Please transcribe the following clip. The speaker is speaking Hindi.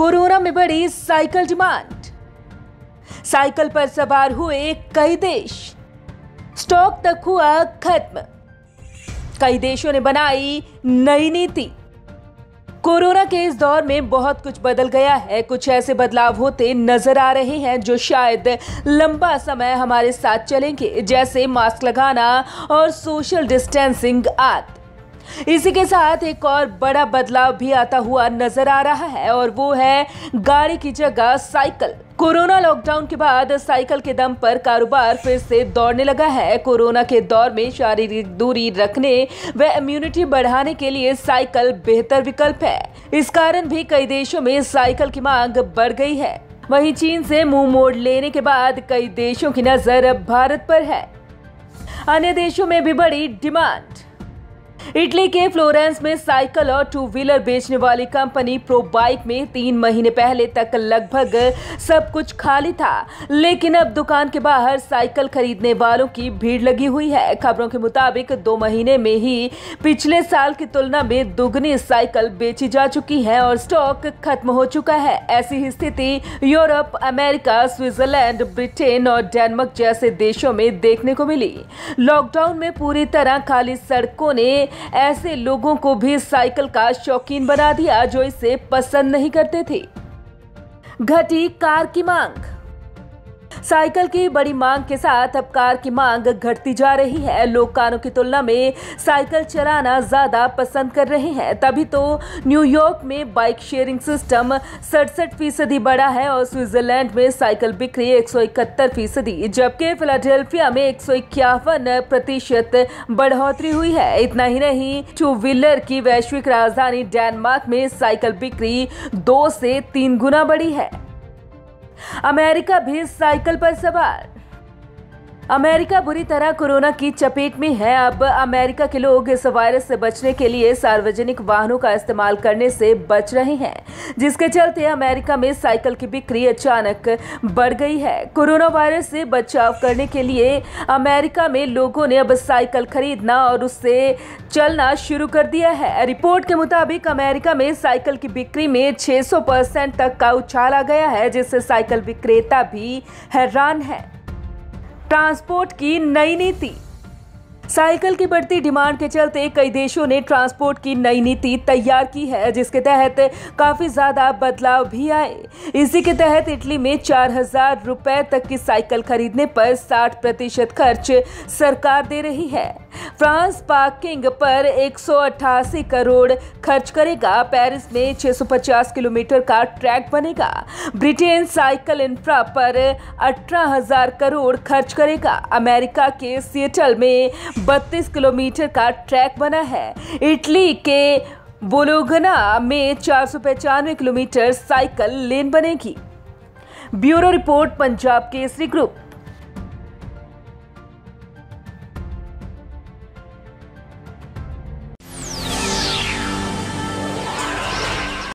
कोरोना में बढ़ी साइकिल डिमांड। साइकिल पर सवार हुए कई देश, स्टॉक तक हुआ खत्म। कई देशों ने बनाई नई नीति। कोरोना के इस दौर में बहुत कुछ बदल गया है। कुछ ऐसे बदलाव होते नजर आ रहे हैं जो शायद लंबा समय हमारे साथ चलेंगे, जैसे मास्क लगाना और सोशल डिस्टेंसिंग आदि। इसी के साथ एक और बड़ा बदलाव भी आता हुआ नजर आ रहा है और वो है गाड़ी की जगह साइकिल। कोरोना लॉकडाउन के बाद साइकिल के दम पर कारोबार फिर से दौड़ने लगा है। कोरोना के दौर में शारीरिक दूरी रखने व इम्यूनिटी बढ़ाने के लिए साइकिल बेहतर विकल्प है। इस कारण भी कई देशों में साइकिल की मांग बढ़ गई है। वहीं चीन से मुंह मोड़ लेने के बाद कई देशों की नजर अब भारत पर है। अन्य देशों में भी बड़ी डिमांड। इटली के फ्लोरेंस में साइकिल और टू व्हीलर बेचने वाली कंपनी प्रो बाइक में 3 महीने पहले तक लगभग सब कुछ खाली था, लेकिन अब दुकान के बाहर साइकिल खरीदने वालों की भीड़ लगी हुई है। खबरों के मुताबिक 2 महीने में ही पिछले साल की तुलना में दुगनी साइकिल बेची जा चुकी है और स्टॉक खत्म हो चुका है। ऐसी ही स्थिति यूरोप, अमेरिका, स्विट्जरलैंड, ब्रिटेन और डेनमार्क जैसे देशों में देखने को मिली। लॉकडाउन में पूरी तरह खाली सड़कों ने ऐसे लोगों को भी साइकिल का शौकीन बना दिया जो इसे पसंद नहीं करते थे। घटी कार की मांग। साइकिल की बड़ी मांग के साथ अब कार की मांग घटती जा रही है। लोग कारों की तुलना में साइकिल चलाना ज्यादा पसंद कर रहे हैं। तभी तो न्यूयॉर्क में बाइक शेयरिंग सिस्टम 67% बढ़ा है और स्विट्जरलैंड में साइकिल बिक्री 171%, जबकि फिलाडेल्फिया में 151% बढ़ोतरी हुई है। इतना ही नहीं, टू व्हीलर की वैश्विक राजधानी डेनमार्क में साइकिल बिक्री 2 से 3 गुना बढ़ी है। अमेरिका भी साइकिल पर सवार। अमेरिका बुरी तरह कोरोना की चपेट में है। अब अमेरिका के लोग इस वायरस से बचने के लिए सार्वजनिक वाहनों का इस्तेमाल करने से बच रहे हैं, जिसके चलते अमेरिका में साइकिल की बिक्री अचानक बढ़ गई है। कोरोना वायरस से बचाव करने के लिए अमेरिका में लोगों ने अब साइकिल खरीदना और उससे चलना शुरू कर दिया है। रिपोर्ट के मुताबिक अमेरिका में साइकिल की बिक्री में 600% तक का उछाल आ गया है, जिससे साइकिल विक्रेता भी हैरान है। ट्रांसपोर्ट की नई नीति। साइकिल की बढ़ती डिमांड के चलते कई देशों ने ट्रांसपोर्ट की नई नीति तैयार की है, जिसके तहत काफी ज्यादा बदलाव भी आए। इसी के तहत इटली में 4000 रुपए तक की साइकिल खरीदने पर 60% खर्च सरकार दे रही है। फ्रांस पार्किंग पर 188 करोड़ खर्च करेगा। पेरिस में 650 किलोमीटर का ट्रैक बनेगा। ब्रिटेन साइकिल इंफ्रा पर 18,000 करोड़ खर्च करेगा। अमेरिका के सिएटल में 32 किलोमीटर का ट्रैक बना है। इटली के बोलोगना में 495 किलोमीटर साइकिल लेन बनेगी। Bureau report, Punjab Kesari group.